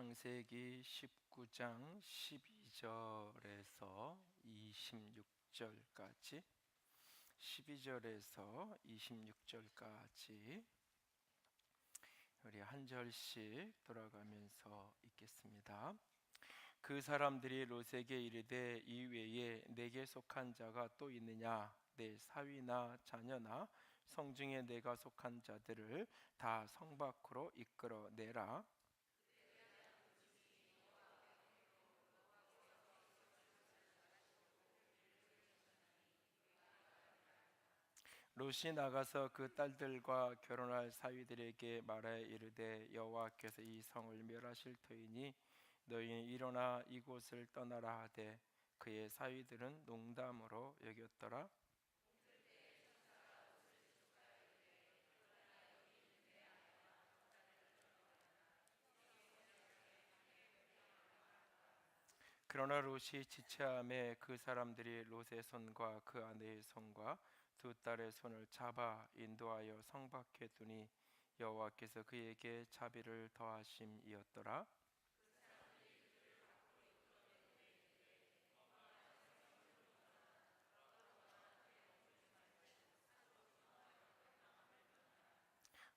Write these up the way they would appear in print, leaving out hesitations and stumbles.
창세기 19장 12절에서 26절까지 12절에서 26절까지 우리 한 절씩 돌아가면서 읽겠습니다. 그 사람들이 롯에게 이르되 이외에 내게 속한 자가 또 있느냐? 내 사위나 자녀나 성중에 내가 속한 자들을 다 성 밖으로 이끌어 내라. 롯이 나가서 그 딸들과 결혼할 사위들에게 말하여 이르되 여호와께서 이 성을 멸하실 터이니 너희는 일어나 이곳을 떠나라 하되 그의 사위들은 농담으로 여겼더라. 그러나 롯이 지체함에 그 사람들이 롯의 손과 그 아내의 손과 두 딸의 손을 잡아 인도하여 성 밖에 두니 여호와께서 그에게 자비를 더하심이었더라.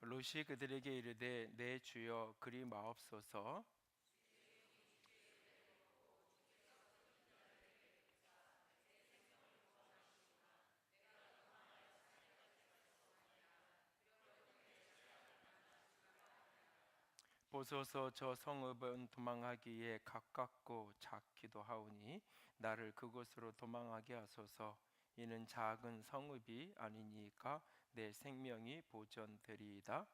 롯이 그들에게 이르되 내 주여 그리 마옵소서. 보소서 저 성읍은 도망하기에 가깝고 작기도 하오니 나를 그곳으로 도망하게 하소서. 이는 작은 성읍이 아니니까 내 생명이 보존되리이다.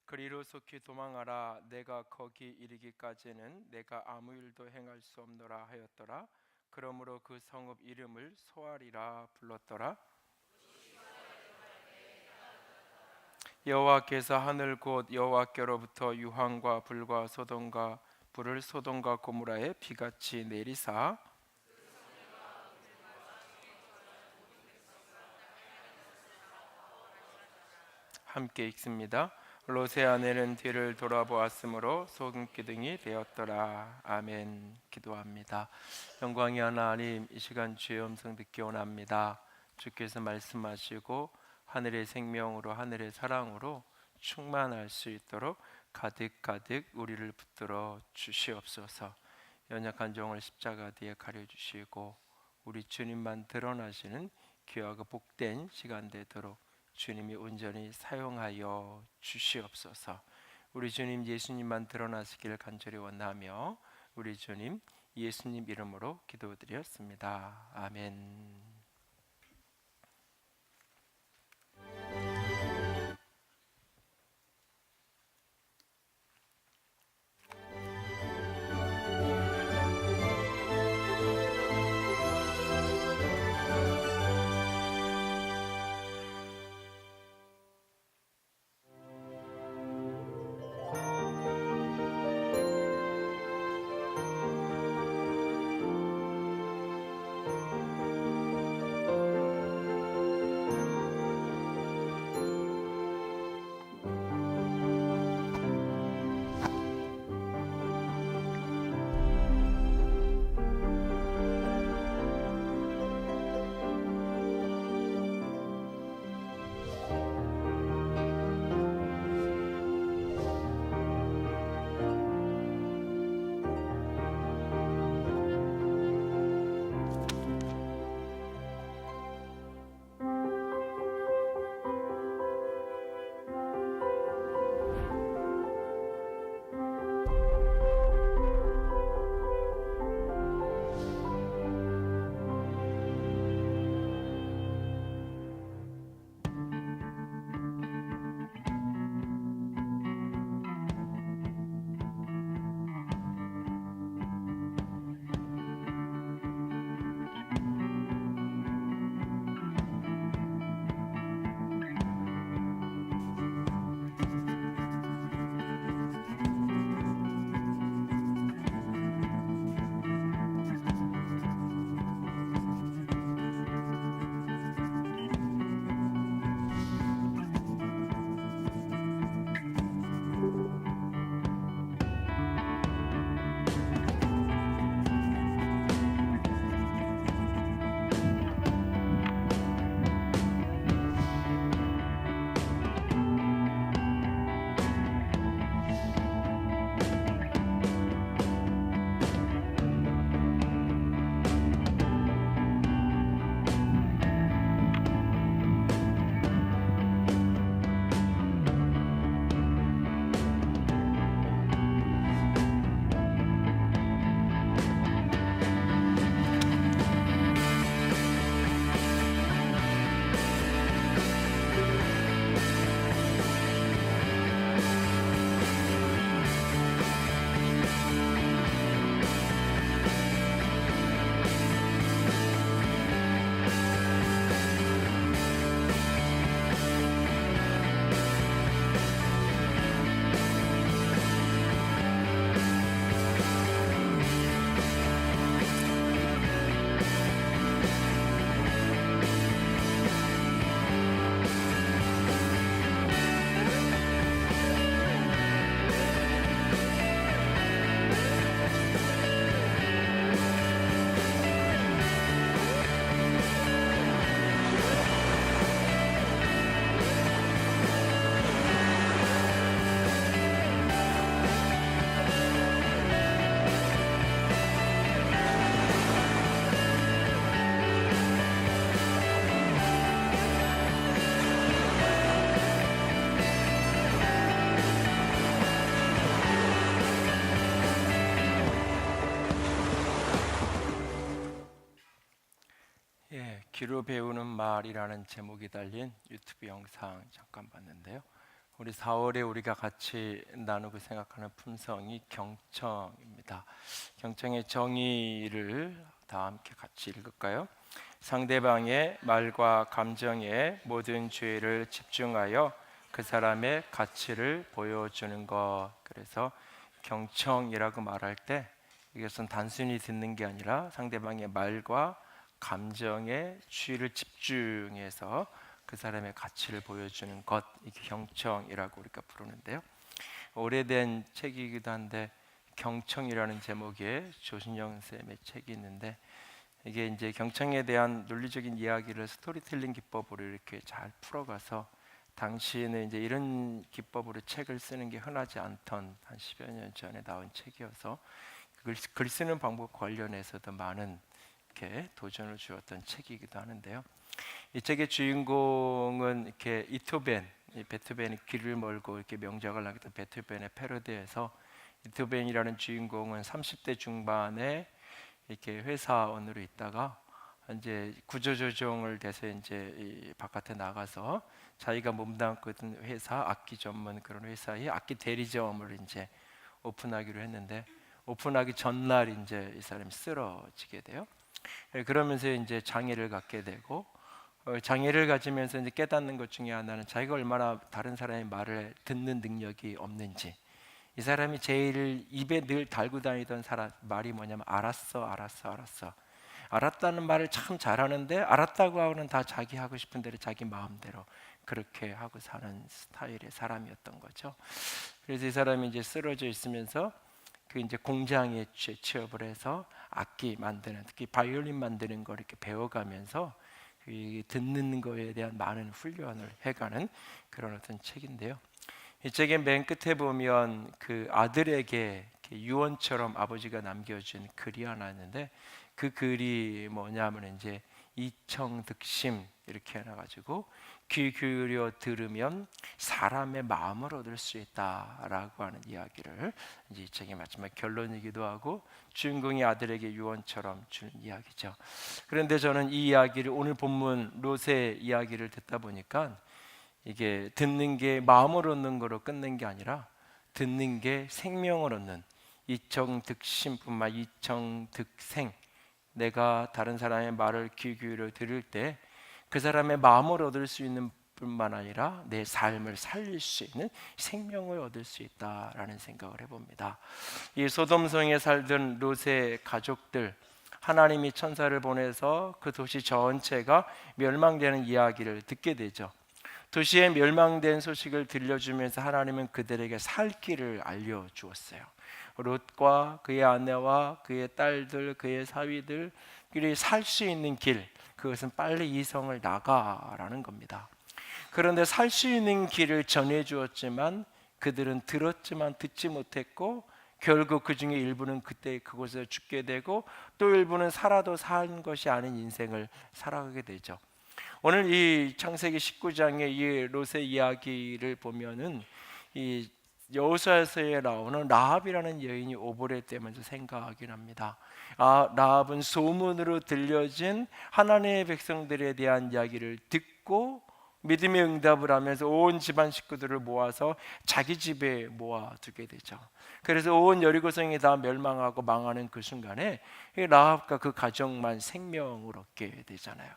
그리로 속히 도망하라. 내가 거기 이르기까지는 내가 아무 일도 행할 수 없노라 하였더라. 그러므로 그 성읍 이름을 소알이라 불렀더라. 여호와께서 하늘 곧 여호와께로부터 유황과 불과 소돔과 불을 소돔과 고모라에 비같이 내리사 함께 읽습니다. 롯의 아내는 뒤를 돌아보았으므로 소금기둥이 되었더라. 아멘. 기도합니다. 영광이 하나님, 이 시간 주의 음성 듣기 원합니다. 주께서 말씀하시고 하늘의 생명으로 하늘의 사랑으로 충만할 수 있도록 가득가득 우리를 붙들어 주시옵소서. 연약한 종을 십자가 뒤에 가려주시고 우리 주님만 드러나시는 귀하고 복된 시간 되도록 주님이 온전히 사용하여 주시옵소서. 우리 주님 예수님만 드러나시기를 간절히 원하며 우리 주님 예수님 이름으로 기도드렸습니다. 아멘. 귀로 배우는 말이라는 제목이 달린 유튜브 영상 잠깐 봤는데요. 우리 4월에 우리가 같이 나누고 생각하는 품성이 경청입니다. 경청의 정의를 다 함께 같이 읽을까요? 상대방의 말과 감정에 모든 주의를 집중하여 그 사람의 가치를 보여주는 것. 그래서 경청이라고 말할 때 이것은 단순히 듣는 게 아니라 상대방의 말과 감정에 주의를 집중해서 그 사람의 가치를 보여주는 것, 이게 경청이라고 우리가 부르는데요. 오래된 책이기도 한데 경청이라는 제목의 조신영 쌤의 책이 있는데, 이게 이제 경청에 대한 논리적인 이야기를 스토리텔링 기법으로 이렇게 잘 풀어가서, 당시에는 이제 이런 기법으로 책을 쓰는 게 흔하지 않던 한 10여 년 전에 나온 책이어서 글 쓰는 방법 관련해서도 많은 이렇게 도전을 주었던 책이기도 하는데요. 이 책의 주인공은 이렇게 베토벤이 길을 멀고 이렇게 명작을 남겼던 베토벤의 패러디에서, 이토벤이라는 주인공은 30대 중반에 이렇게 회사원으로 있다가 이제 구조조정을 돼서 이제 이 바깥에 나가서 자기가 몸담고 있던 회사, 악기 전문 그런 회사의 악기 대리점을 이제 오픈하기로 했는데, 오픈하기 전날 이제 이 사람이 쓰러지게 돼요. 그러면서 이제 장애를 갖게 되고, 장애를 가지면서 이제 깨닫는 것 중에 하나는 자기가 얼마나 다른 사람의 말을 듣는 능력이 없는지. 이 사람이 제일 입에 늘 달고 다니던 말이 뭐냐면 알았어, 알았어, 알았어. 알았다는 말을 참 잘하는데, 알았다고 하고는 다 자기 하고 싶은 대로 자기 마음대로 그렇게 하고 사는 스타일의 사람이었던 거죠. 그래서 이 사람이 이제 쓰러져 있으면서 그 이제 공장에 취업을 해서 악기 만드는, 특히 바이올린 만드는 걸 이렇게 배워가면서 듣는 거에 대한 많은 훈련을 해가는 그런 어떤 책인데요. 이 책의 맨 끝에 보면 그 아들에게 유언처럼 아버지가 남겨준 글이 하나 있는데, 그 글이 뭐냐면 이제 이청득심 이렇게 해놔가지고 귀 기울여 들으면 사람의 마음을 얻을 수 있다라고 하는 이야기를 이제 이 책의 마지막 결론이기도 하고 주인공이 아들에게 유언처럼 주는 이야기죠. 그런데 저는 이 이야기를, 오늘 본문 롯의 이야기를 듣다 보니까 이게 듣는 게 마음을 얻는 거로 끝낸 게 아니라 듣는 게 생명을 얻는, 이청득심뿐만 이청득생, 내가 다른 사람의 말을 귀 기울여 들을 때 그 사람의 마음을 얻을 수 있는 뿐만 아니라 내 삶을 살릴 수 있는 생명을 얻을 수 있다라는 생각을 해봅니다. 이 소돔성에 살던 롯의 가족들, 하나님이 천사를 보내서 그 도시 전체가 멸망되는 이야기를 듣게 되죠. 도시에 멸망된 소식을 들려주면서 하나님은 그들에게 살 길을 알려주었어요. 롯과 그의 아내와 그의 딸들, 그의 사위들이 살 수 있는 길, 그것은 빨리 이 성을 나가라는 겁니다. 그런데 살 수 있는 길을 전해주었지만 그들은 들었지만 듣지 못했고, 결국 그 중에 일부는 그때 그곳에서 죽게 되고, 또 일부는 살아도 산 것이 아닌 인생을 살아가게 되죠. 오늘 이 창세기 19장의 이 롯의 이야기를 보면은 이 여호수아서에 나오는 라합이라는 여인이 오보레떼면서 생각하긴 합니다. 라합은 소문으로 들려진 하나님의 백성들에 대한 이야기를 듣고 믿음의 응답을 하면서 온 집안 식구들을 모아서 자기 집에 모아두게 되죠. 그래서 온 여리고성이 다 멸망하고 망하는 그 순간에 라합과 그 가정만 생명을 얻게 되잖아요.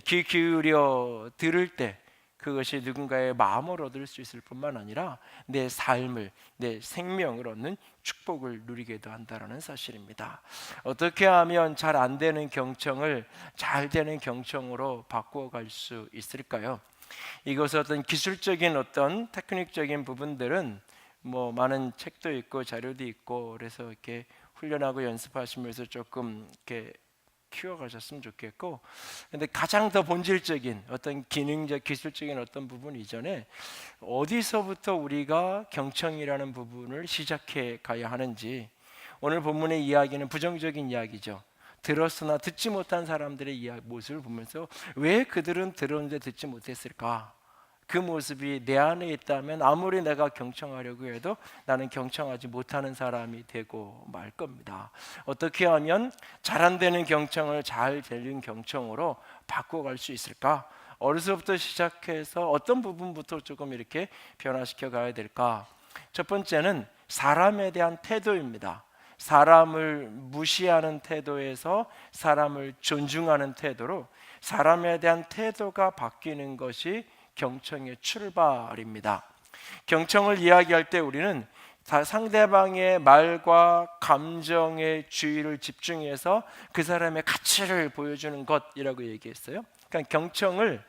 귀 기울여 들을 때 그것이 누군가의 마음을 얻을 수 있을 뿐만 아니라 내 삶을, 내 생명을 얻는 축복을 누리게도 한다는 사실입니다. 어떻게 하면 잘 안 되는 경청을 잘 되는 경청으로 바꾸어갈 수 있을까요? 이것은 어떤 기술적인 어떤 테크닉적인 부분들은 뭐 많은 책도 있고 자료도 있고, 그래서 이렇게 훈련하고 연습하시면서 조금 이렇게 키워가셨으면 좋겠고, 근데 가장 더 본질적인 어떤 기능적 기술적인 어떤 부분 이전에 어디서부터 우리가 경청이라는 부분을 시작해 가야 하는지, 오늘 본문의 이야기는 부정적인 이야기죠. 들었으나 듣지 못한 사람들의 모습을 보면서 왜 그들은 들었는데 듣지 못했을까 그 모습이 내 안에 있다면 아무리 내가 경청하려고 해도 나는 경청하지 못하는 사람이 되고 말 겁니다. 어떻게 하면 잘 안 되는 경청을 잘 되는 경청으로 바꿔갈 수 있을까? 어려서부터 시작해서 어떤 부분부터 조금 이렇게 변화시켜 가야 될까? 첫 번째는 사람에 대한 태도입니다. 사람을 무시하는 태도에서 사람을 존중하는 태도로 사람에 대한 태도가 바뀌는 것이 경청의 출발입니다. 경청을 이야기할 때 우리는 상대방의 말과 감정의 주의를 집중해서 그 사람의 가치를 보여주는 것이라고 얘기했어요. 그러니까 경청을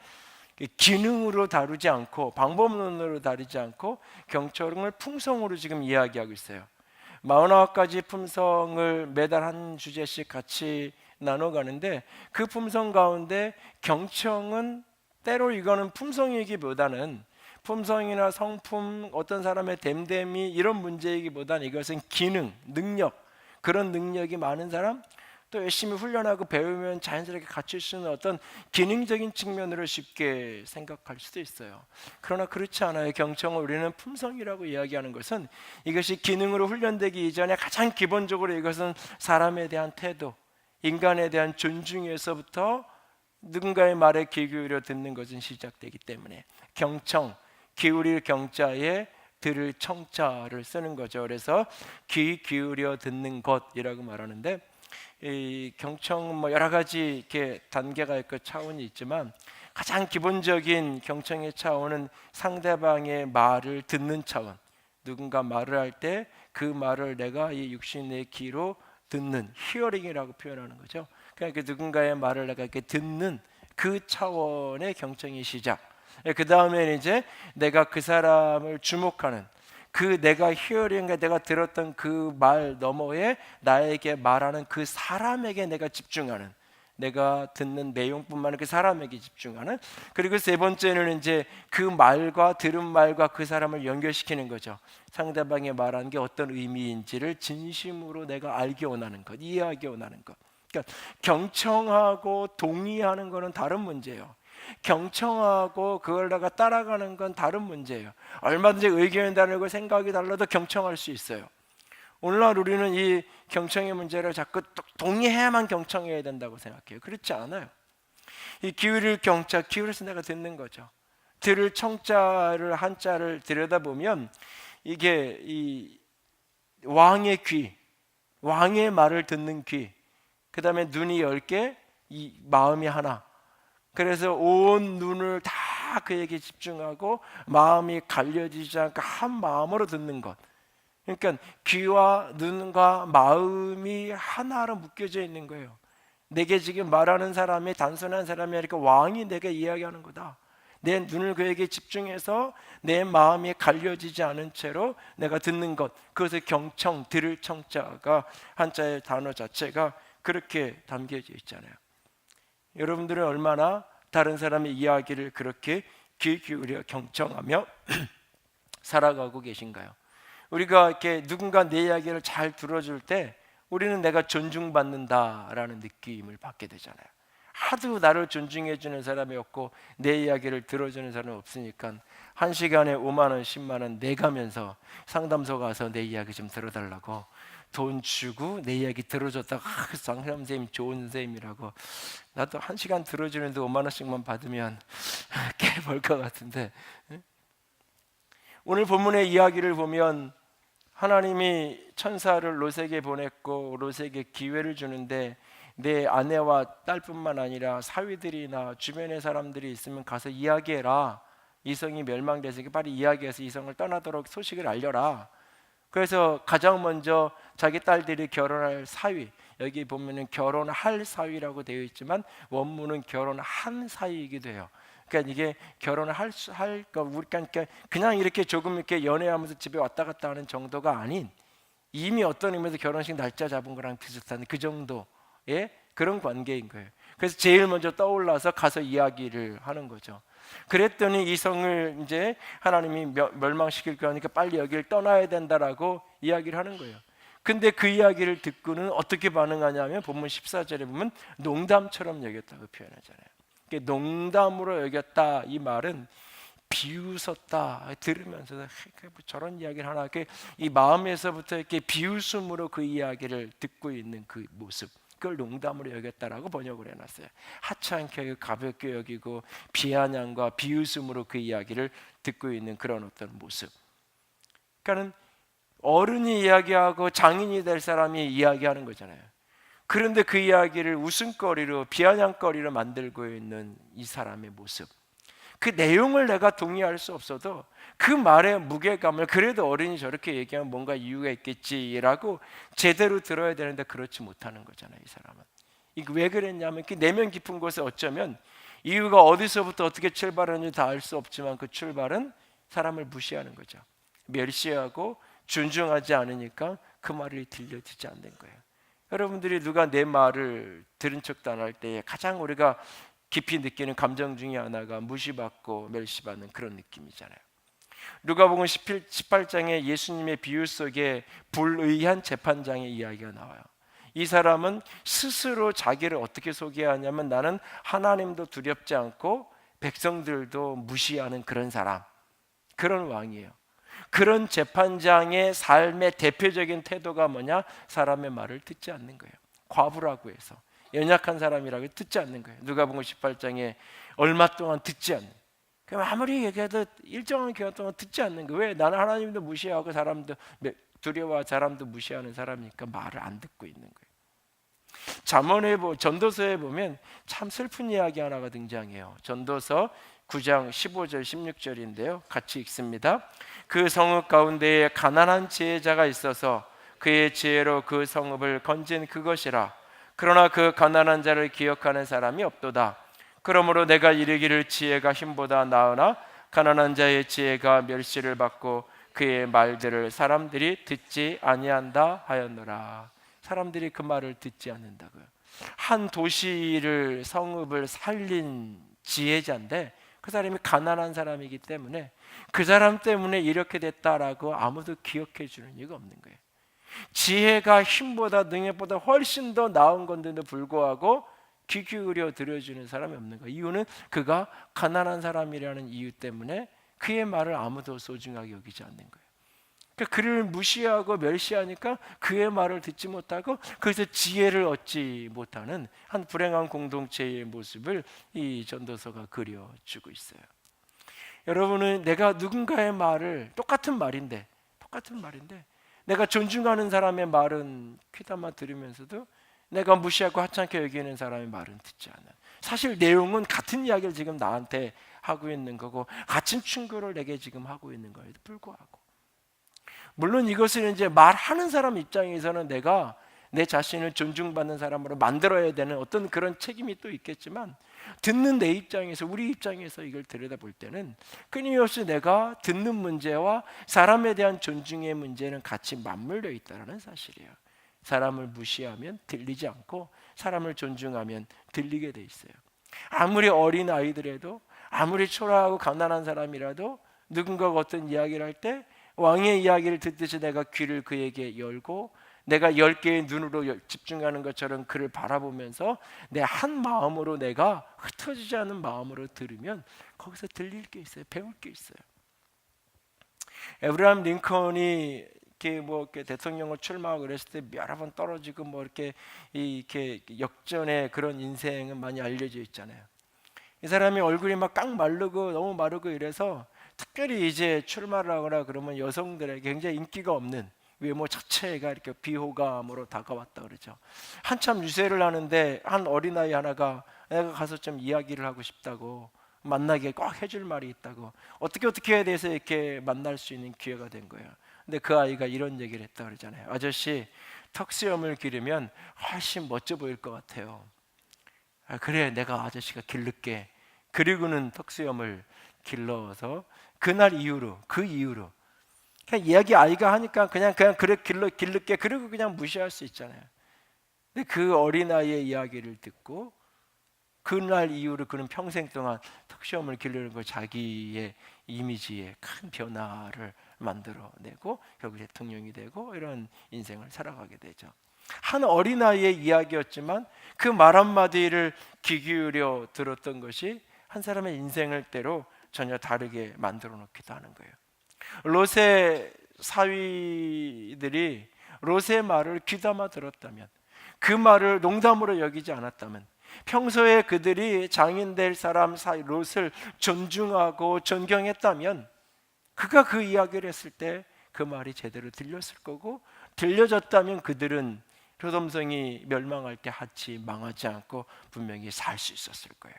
기능으로 다루지 않고 방법론으로 다루지 않고 경청을 품성으로 지금 이야기하고 있어요. 49가지 품성을 매달 한 주제씩 같이 나눠가는데 그 품성 가운데 경청은 때로 이거는 품성이기보다는 품성이나 성품, 어떤 사람의 됨됨이 이런 문제이기보다는 이것은 기능, 능력, 그런 능력이 많은 사람, 또 열심히 훈련하고 배우면 자연스럽게 갖출 수 있는 어떤 기능적인 측면으로 쉽게 생각할 수도 있어요. 그러나 그렇지 않아요. 경청을 우리는 품성이라고 이야기하는 것은 이것이 기능으로 훈련되기 이전에 가장 기본적으로 이것은 사람에 대한 태도, 인간에 대한 존중에서부터 누군가의 말에 귀 기울여 듣는 것은 시작되기 때문에 경청, 기울일 경자에 들을 청자를 쓰는 거죠. 그래서 귀 기울여 듣는 것이라고 말하는데 이 경청은 뭐 여러 가지 이렇게 단계가 있고 차원이 있지만 가장 기본적인 경청의 차원은 상대방의 말을 듣는 차원. 누군가 말을 할 때 그 말을 내가 이 육신의 귀로 듣는 히어링이라고 표현하는 거죠. 그러니까 누군가의 말을 내가 이렇게 듣는 그 차원의 경청의 시작. 그 다음에 이제 내가 그 사람을 주목하는 그 내가 히어링과 내가 들었던 그 말 너머에 나에게 말하는 그 사람에게 내가 집중하는, 내가 듣는 내용뿐만 아니라 그 사람에게 집중하는. 그리고 세 번째는 이제 그 말과 들은 말과 그 사람을 연결시키는 거죠. 상대방이 말하는 게 어떤 의미인지를 진심으로 내가 알기 원하는 것, 이해하기 원하는 것. 그러니까 경청하고 동의하는 것은 다른 문제예요. 경청하고 그걸 내가 따라가는 건 다른 문제예요. 얼마든지 의견이 다르고 생각이 달라도 경청할 수 있어요. 오늘날 우리는 이 경청의 문제를 자꾸 동의해야만 경청해야 된다고 생각해요. 그렇지 않아요. 이 기울일 경자, 기울여서 내가 듣는 거죠. 들을 청자를 한자를 들여다보면 이게 이 왕의 귀, 왕의 말을 듣는 귀, 그 다음에 눈이 10개, 이 마음이 하나. 그래서 온 눈을 다 그에게 집중하고 마음이 갈려지지 않고 한 마음으로 듣는 것. 그러니까 귀와 눈과 마음이 하나로 묶여져 있는 거예요. 내게 지금 말하는 사람이 단순한 사람이 아니라 왕이 내게 이야기하는 거다. 내 눈을 그에게 집중해서 내 마음이 갈려지지 않은 채로 내가 듣는 것, 그것을 경청, 들을 청자가 한자의 단어 자체가 그렇게 담겨져 있잖아요. 여러분들은 얼마나 다른 사람의 이야기를 그렇게 귀 기울여 경청하며 살아가고 계신가요? 우리가 이렇게 누군가 내 이야기를 잘 들어줄 때 우리는 내가 존중받는다라는 느낌을 받게 되잖아요. 하도 나를 존중해 주는 사람이 없고 내 이야기를 들어주는 사람이 없으니까 1시간에 5만 원, 10만 원 내가면서 상담소 가서 내 이야기 좀 들어달라고 돈 주고 내 이야기 들어줬다가 상담 선생님 좋은 선생님이라고, 나도 1시간 들어주는데 5만 원씩만 받으면 꽤 벌 것 같은데. 오늘 본문의 이야기를 보면 하나님이 천사를 롯에게 보냈고 롯에게 기회를 주는데 내 아내와 딸뿐만 아니라 사위들이나 주변의 사람들이 있으면 가서 이야기해라. 이성이 멸망돼서 빨리 이야기해서 이성을 떠나도록 소식을 알려라. 그래서 가장 먼저 자기 딸들이 결혼할 사위, 여기 보면은 결혼할 사위라고 되어 있지만 원문은 결혼한 사위이기도 해요. 그러니까 이게 결혼을 우리가 그냥 이렇게 조금 이렇게 연애하면서 집에 왔다 갔다 하는 정도가 아닌 이미 어떤 의미에서 결혼식 날짜 잡은 거랑 비슷한 그 정도의 그런 관계인 거예요. 그래서 제일 먼저 떠올라서 가서 이야기를 하는 거죠. 그랬더니 이성을 이제 하나님이 멸망시킬 거니까 빨리 여기를 떠나야 된다라고 이야기를 하는 거예요. 근데 그 이야기를 듣고는 어떻게 반응하냐면 본문 14절에 보면 농담처럼 여겼다고 표현하잖아요. 농담으로 여겼다, 이 말은 비웃었다. 들으면서도 저런 이야기를 하나, 이 마음에서부터 이렇게 비웃음으로 그 이야기를 듣고 있는 그 모습, 그걸 농담으로 여겼다라고 번역을 해놨어요. 하찮게 가볍게 여기고 비아냥과 비웃음으로 그 이야기를 듣고 있는 그런 어떤 모습. 그러니까는 어른이 이야기하고 장인이 될 사람이 이야기하는 거잖아요. 그런데 그 이야기를 웃음거리로 비아냥거리로 만들고 있는 이 사람의 모습, 그 내용을 내가 동의할 수 없어도 그 말의 무게감을, 그래도 어른이 저렇게 얘기하면 뭔가 이유가 있겠지라고 제대로 들어야 되는데 그렇지 못하는 거잖아요. 이 사람은 이게 왜 그랬냐면 그 내면 깊은 곳에 어쩌면 이유가 어디서부터 어떻게 출발하는지 다 알 수 없지만 그 출발은 사람을 무시하는 거죠. 멸시하고 존중하지 않으니까 그 말이 들려지지 않는 거예요. 여러분들이 누가 내 말을 들은 척도 안 할 때 가장 우리가 깊이 느끼는 감정 중에 하나가 무시받고 멸시받는 그런 느낌이잖아요. 누가복음 18장에 예수님의 비유 속에 불의한 재판장의 이야기가 나와요. 이 사람은 스스로 자기를 어떻게 소개하냐면 나는 하나님도 두렵지 않고 백성들도 무시하는 그런 사람, 그런 왕이에요. 그런 재판장의 삶의 대표적인 태도가 뭐냐? 사람의 말을 듣지 않는 거예요. 과부라고 해서 연약한 사람이라고 듣지 않는 거예요. 누가복음 18장에 얼마 동안 듣지 않는. 그럼 아무리 얘기해도 일정한 기간 동안 듣지 않는 거예요. 왜? 나는 하나님도 무시하고 사람도 두려워, 사람도 무시하는 사람이니까 말을 안 듣고 있는 거예요. 전도서에 보면 참 슬픈 이야기 하나가 등장해요. 전도서 9장 15절 16절인데요. 같이 읽습니다. 그 성읍 가운데에 가난한 지혜자가 있어서 그의 지혜로 그 성읍을 건진 그것이라. 그러나 그 가난한 자를 기억하는 사람이 없도다. 그러므로 내가 이르기를 지혜가 힘보다 나으나 가난한 자의 지혜가 멸시를 받고 그의 말들을 사람들이 듣지 아니한다 하였노라. 사람들이 그 말을 듣지 않는다고요. 한 도시를, 성읍을 살린 지혜자인데 그 사람이 가난한 사람이기 때문에 그 사람 때문에 이렇게 됐다라고 아무도 기억해 주는 이유가 없는 거예요. 지혜가 힘보다 능력보다 훨씬 더 나은 건데도 불구하고 귀 기울여 들어주는 사람이 없는 거예요. 이유는 그가 가난한 사람이라는 이유 때문에 그의 말을 아무도 소중하게 여기지 않는 거예요. 그러니까 그를 무시하고 멸시하니까 그의 말을 듣지 못하고 그래서 지혜를 얻지 못하는 한 불행한 공동체의 모습을 이 전도서가 그려주고 있어요. 여러분은 내가 누군가의 말을 똑같은 말인데 내가 존중하는 사람의 말은 귀담아 들으면서도 내가 무시하고 하찮게 여기는 사람의 말은 듣지 않는, 사실 내용은 같은 이야기를 지금 나한테 하고 있는 거고 같은 충고를 내게 지금 하고 있는 거에도 불구하고, 물론 이것을 이제 말하는 사람 입장에서는 내가 내 자신을 존중받는 사람으로 만들어야 되는 어떤 그런 책임이 또 있겠지만, 듣는 내 입장에서, 우리 입장에서 이걸 들여다볼 때는 끊임없이 내가 듣는 문제와 사람에 대한 존중의 문제는 같이 맞물려 있다는 사실이에요. 사람을 무시하면 들리지 않고 사람을 존중하면 들리게 돼 있어요. 아무리 어린 아이들에도, 아무리 초라하고 가난한 사람이라도 누군가가 어떤 이야기를 할 때 왕의 이야기를 듣듯이 내가 귀를 그에게 열고 내가 10개의 눈으로 집중하는 것처럼 그를 바라보면서 내 한 마음으로, 내가 흩어지지 않은 마음으로 들으면 거기서 들릴 게 있어요. 배울 게 있어요. 에브라임 링컨이 이렇게 대통령을 출마하고 그랬을 때 여러 번 떨어지고 이렇게 역전의 그런 인생은 많이 알려져 있잖아요. 이 사람이 얼굴이 막 깡 마르고 너무 마르고 이래서 특별히 이제 출마를 하거나 그러면 여성들에게 굉장히 인기가 없는 외모 자체가 이렇게 비호감으로 다가왔다 그러죠. 한참 유세를 하는데 한 어린아이 하나가 내가 가서 좀 이야기를 하고 싶다고, 만나게 꼭 해줄 말이 있다고, 어떻게 해야 돼서 이렇게 만날 수 있는 기회가 된 거예요. 근데 그 아이가 이런 얘기를 했다 그러잖아요. 아저씨, 턱수염을 기르면 훨씬 멋져 보일 것 같아요. 아, 그래, 내가 아저씨가 기를게. 그리고는 턱수염을 길러서 그날 이후로, 그 이후로 그냥 이야기 아이가 하니까 그냥 그래 길를게, 그리고 그냥 무시할 수 있잖아요. 근데 그 어린아이의 이야기를 듣고 그날 이후로 그는 평생 동안 턱시험을 기르는 거 자기의 이미지에 큰 변화를 만들어내고 결국 대통령이 되고 이런 인생을 살아가게 되죠. 한 어린아이의 이야기였지만 그 말 한마디를 귀 기울여 들었던 것이 한 사람의 인생을 때로 전혀 다르게 만들어 놓기도 하는 거예요. 롯의 사위들이 롯의 말을 귀담아 들었다면, 그 말을 농담으로 여기지 않았다면, 평소에 그들이 장인 될 사람 롯을 존중하고 존경했다면, 그가 그 이야기를 했을 때 그 말이 제대로 들렸을 거고, 들려졌다면 그들은 소돔성이 멸망할 때 같이 망하지 않고 분명히 살 수 있었을 거예요.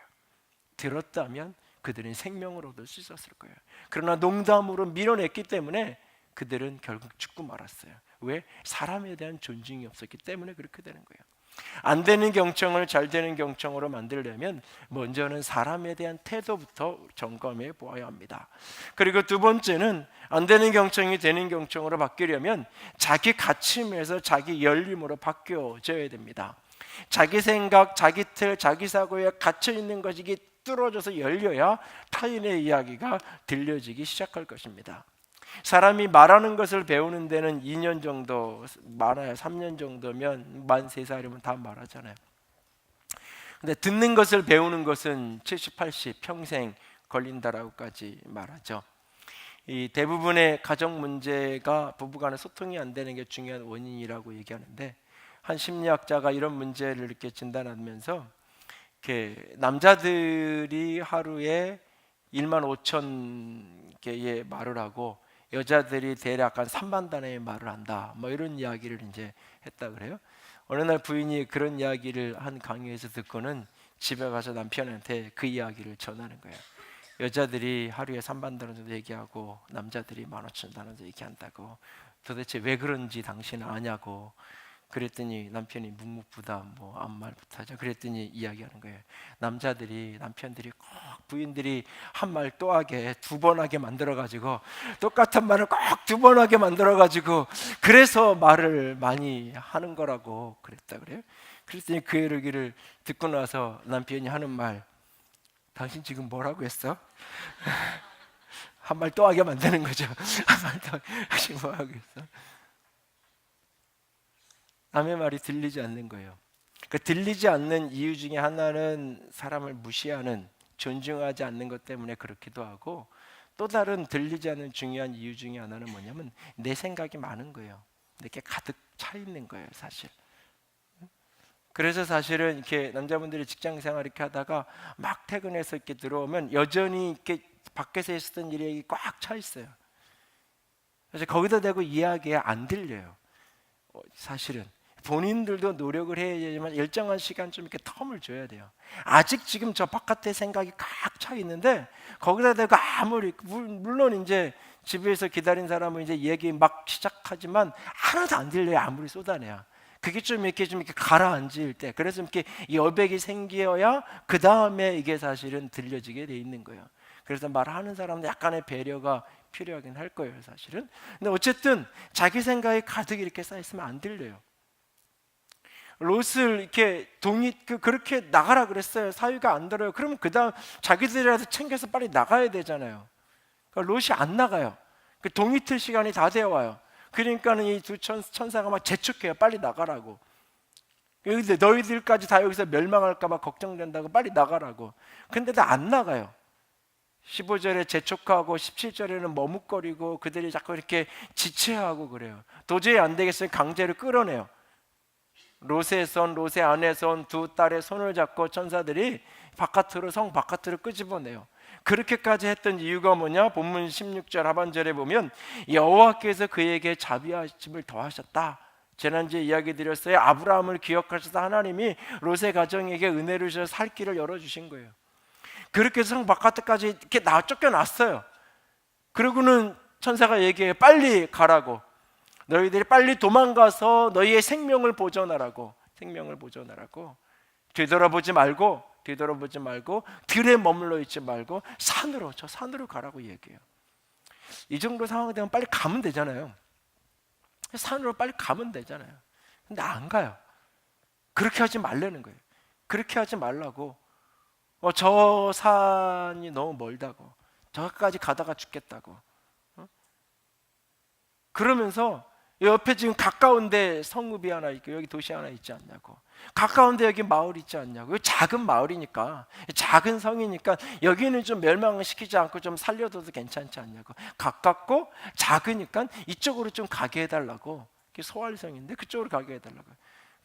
들었다면 그들은 생명을 얻을 수 있었을 거예요. 그러나 농담으로 밀어냈기 때문에 그들은 결국 죽고 말았어요. 왜? 사람에 대한 존중이 없었기 때문에 그렇게 되는 거예요. 안 되는 경청을 잘 되는 경청으로 만들려면 먼저는 사람에 대한 태도부터 점검해 보아야 합니다. 그리고 두 번째는 안 되는 경청이 되는 경청으로 바뀌려면 자기 가침에서 자기 열림으로 바뀌어져야 됩니다. 자기 생각, 자기 틀, 자기 사고에 갇혀 있는 것이 뚫어져서 열려야 타인의 이야기가 들려지기 시작할 것입니다. 사람이 말하는 것을 배우는 데는 2년 정도, 많아야 3년 정도면, 만 3살이면 다 말하잖아요. 근데 듣는 것을 배우는 것은 70, 80 평생 걸린다라고까지 말하죠. 이 대부분의 가정 문제가 부부간의 소통이 안 되는 게 중요한 원인이라고 얘기하는데, 한 심리학자가 이런 문제를 이렇게 진단하면서 남자들이 하루에 1만 5천 개의 말을 하고 여자들이 대략 한 3만 단어의 말을 한다, 뭐 이런 이야기를 이제 했다 그래요. 어느 날 부인이 그런 이야기를 한 강의에서 듣고는 집에 가서 남편한테 그 이야기를 전하는 거예요. 여자들이 하루에 3만 단어 정도 얘기하고 남자들이 15,000단어 정도 얘기한다고. 도대체 왜 그런지 당신은 아냐고. 그랬더니 남편이 묵묵부답 뭐 아무 말 못하죠. 그랬더니 이야기하는 거예요. 남편들이 꼭 부인들이 한 말 또 하게, 2번 하게 만들어가지고, 똑같은 말을 꼭 2번 하게 만들어가지고, 그래서 말을 많이 하는 거라고 그랬다 그래요. 그랬더니 그 얘기를 듣고 나서 남편이 하는 말, 당신 지금 뭐라고 했어? 한 말 또 하게 만드는 거죠. 한 말 또 하게 뭐 하고 있어? 남의 말이 들리지 않는 거예요. 그 들리지 않는 이유 중에 하나는 사람을 무시하는, 존중하지 않는 것 때문에 그렇기도 하고, 또 다른 들리지 않는 중요한 이유 중에 하나는 뭐냐면 내 생각이 많은 거예요. 이렇게 가득 차 있는 거예요, 사실. 그래서 사실은 이렇게 남자분들이 직장 생활 이렇게 하다가 막 퇴근해서 이렇게 들어오면 여전히 이렇게 밖에서 있었던 일이 꽉 차 있어요. 그래서 거기다 대고 이야기가 안 들려요. 사실은 본인들도 노력을 해야 되지만 일정한 시간 좀 이렇게 텀을 줘야 돼요. 아직 지금 저 바깥에 생각이 꽉 차 있는데 거기다 대고 아무리, 물론 이제 집에서 기다린 사람은 이제 얘기 막 시작하지만 하나도 안 들려요. 아무리 쏟아내야. 그게 좀 이렇게 가라앉을 때, 그래서 이렇게 여백이 생겨야 그 다음에 이게 사실은 들려지게 돼 있는 거예요. 그래서 말하는 사람도 약간의 배려가 필요하긴 할 거예요, 사실은. 근데 어쨌든 자기 생각이 가득 이렇게 쌓여 있으면 안 들려요. 롯을 이렇게 그렇게 나가라 그랬어요. 사위가 안 들어요. 그러면 그 다음 자기들이라도 챙겨서 빨리 나가야 되잖아요. 그러니까 롯이 안 나가요. 그 동이 틀 시간이 다 되어 와요. 그러니까는 이 두 천사가 막 재촉해요. 빨리 나가라고. 근데 너희들까지 다 여기서 멸망할까 봐 걱정된다고 빨리 나가라고. 근데도 안 나가요. 15절에 재촉하고 17절에는 머뭇거리고 그들이 자꾸 이렇게 지체하고 그래요. 도저히 안 되겠으니 강제로 끌어내요. 롯의 손, 롯의 아내 손, 두 딸의 손을 잡고 천사들이 성 바깥으로 끄집어내요. 그렇게까지 했던 이유가 뭐냐? 본문 16절 하반절에 보면 여호와께서 그에게 자비하심을 더하셨다. 지난주에 이야기 드렸어요. 아브라함을 기억하셔서 하나님이 롯의 가정에게 은혜를 주셔서 살 길을 열어주신 거예요. 그렇게 해서 성 바깥까지 이렇게 쫓겨났어요. 그러고는 천사가 얘기해요. 빨리 가라고. 너희들이 빨리 도망가서 너희의 생명을 보존하라고. 뒤돌아보지 말고 들에 머물러 있지 말고 저 산으로 가라고 얘기해요. 이 정도 상황이 되면 빨리 가면 되잖아요. 산으로 빨리 가면 되잖아요. 근데 안 가요. 그렇게 하지 말라는 거예요. 그렇게 하지 말라고. 저 산이 너무 멀다고, 저기까지 가다가 죽겠다고. 그러면서 옆에 지금 가까운데 성읍이 하나 있고 여기 도시 하나 있지 않냐고, 가까운데 여기 마을 있지 않냐고. 작은 마을이니까, 작은 성이니까 여기는 좀 멸망을 시키지 않고 좀 살려둬도 괜찮지 않냐고. 가깝고 작으니까 이쪽으로 좀 가게 해달라고. 소활성인데 그쪽으로 가게 해달라고.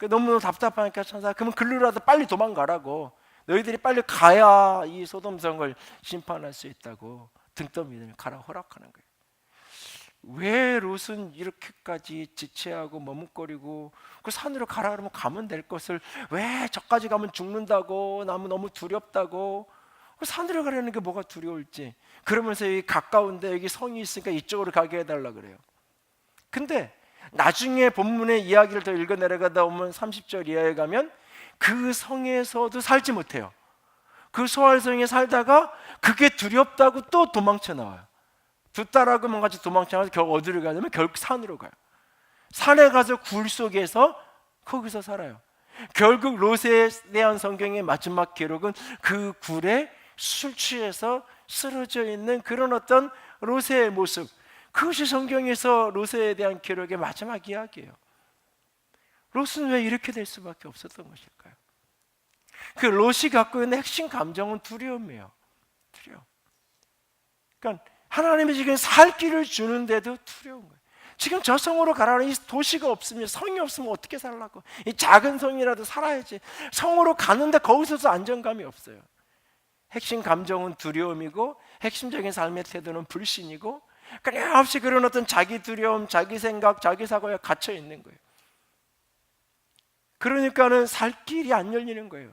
너무 답답하니까 천사, 그러면 글로라도 빨리 도망가라고. 너희들이 빨리 가야 이 소돔성을 심판할 수 있다고 등떠미를 가라 허락하는 거예요. 왜 롯은 이렇게까지 지체하고 머뭇거리고, 그 산으로 가라 그러면 가면 될 것을 왜 저까지 가면 죽는다고, 너무 두렵다고, 그 산으로 가려는 게 뭐가 두려울지, 그러면서 여기 가까운데 여기 성이 있으니까 이쪽으로 가게 해달라 그래요. 근데 나중에 본문의 이야기를 더 읽어 내려가다 보면 30절 이하에 가면 그 성에서도 살지 못해요. 그 소활성에 살다가 그게 두렵다고 또 도망쳐 나와요. 두 딸하고 같이 도망쳐서 결국 어디로 가냐면 결국 산으로 가요. 산에 가서 굴 속에서 거기서 살아요. 결국 롯에 대한 성경의 마지막 기록은 그 굴에 술 취해서 쓰러져 있는 그런 어떤 롯의 모습, 그것이 성경에서 롯에 대한 기록의 마지막 이야기예요. 롯은 왜 이렇게 될 수밖에 없었던 것일까요? 그 롯이 갖고 있는 핵심 감정은 두려움이에요. 두려움. 그러니까 하나님이 지금 살 길을 주는데도 두려운 거예요. 지금 저 성으로 가라는 이 도시가 없으면, 성이 없으면 어떻게 살라고? 이 작은 성이라도 살아야지. 성으로 가는데 거기서도 안정감이 없어요. 핵심 감정은 두려움이고, 핵심적인 삶의 태도는 불신이고, 끊임없이 그런 어떤 자기 두려움, 자기 생각, 자기 사고에 갇혀 있는 거예요. 그러니까는 살 길이 안 열리는 거예요.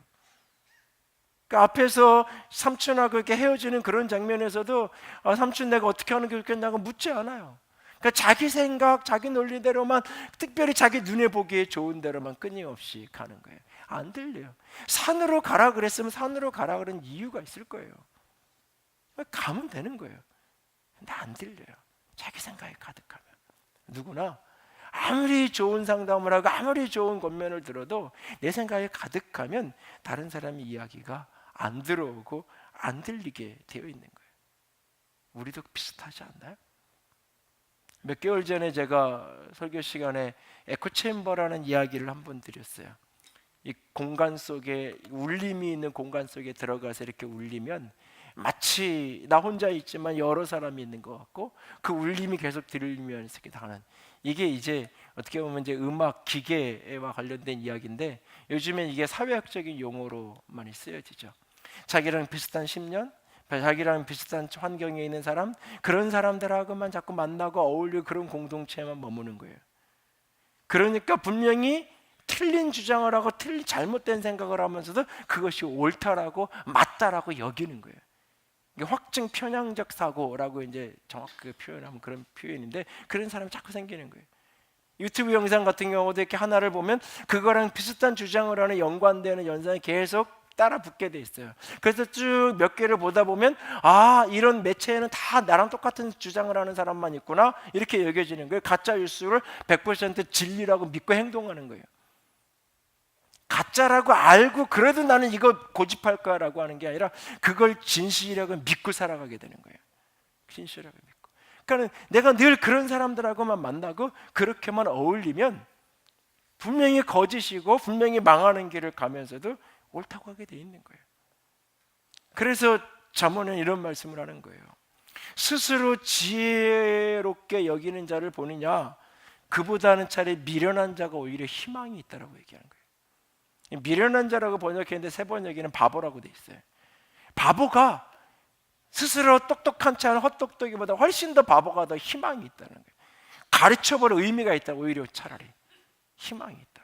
그 앞에서 삼촌하고 이렇게 헤어지는 그런 장면에서도 삼촌 내가 어떻게 하는 게 좋겠냐고 묻지 않아요. 그러니까 자기 생각, 자기 논리대로만, 특별히 자기 눈에 보기에 좋은 대로만 끊임없이 가는 거예요. 안 들려요. 산으로 가라 그랬으면 산으로 가라 그런 이유가 있을 거예요. 가면 되는 거예요. 근데 안 들려요. 자기 생각에 가득하면. 누구나 아무리 좋은 상담을 하고 아무리 좋은 권면을 들어도 내 생각에 가득하면 다른 사람의 이야기가 안 들어오고 안 들리게 되어 있는 거예요. 우리도 비슷하지 않나요? 몇 개월 전에 제가 설교 시간에 에코챔버라는 이야기를 한번 드렸어요. 이 공간 속에, 울림이 있는 공간 속에 들어가서 이렇게 울리면 마치 나 혼자 있지만 여러 사람이 있는 것 같고, 그 울림이 계속 들리면서 이렇게 하는, 이게 이제 어떻게 보면 이제 음악 기계와 관련된 이야기인데, 요즘엔 이게 사회학적인 용어로 많이 쓰여지죠. 자기랑 비슷한 10년, 자기랑 비슷한 환경에 있는 사람, 그런 사람들하고만 자꾸 만나고 어울리고 그런 공동체에만 머무는 거예요. 그러니까 분명히 틀린 주장을 하고 잘못된 생각을 하면서도 그것이 옳다라고 맞다라고 여기는 거예요. 이게 확증 편향적 사고라고 이제 정확하게 표현하면 그런 표현인데, 그런 사람이 자꾸 생기는 거예요. 유튜브 영상 같은 경우도 이렇게 하나를 보면 그거랑 비슷한 주장을 하는 연관되는 영상이 계속 따라 붙게 돼 있어요. 그래서 쭉 몇 개를 보다 보면 이런 매체에는 다 나랑 똑같은 주장을 하는 사람만 있구나, 이렇게 여겨지는 거예요. 가짜 뉴스를 100% 진리라고 믿고 행동하는 거예요. 가짜라고 알고 그래도 나는 이거 고집할 거라고 하는 게 아니라 그걸 진실이라고 믿고 살아가게 되는 거예요. 진실이라고 믿고. 그러니까 내가 늘 그런 사람들하고만 만나고 그렇게만 어울리면 분명히 거짓이고 분명히 망하는 길을 가면서도 옳다고 하게 돼 있는 거예요. 그래서 잠언은 이런 말씀을 하는 거예요. 스스로 지혜롭게 여기는 자를 보느냐, 그보다는 차라리 미련한 자가 오히려 희망이 있다라고 얘기하는 거예요. 미련한 자라고 번역했는데 새 번역에는 바보라고 돼 있어요. 바보가 스스로 똑똑한 척하는 헛똑똑이보다 훨씬 더 바보가 더 희망이 있다는 거예요. 가르쳐볼 의미가 있다. 오히려 차라리 희망이 있다.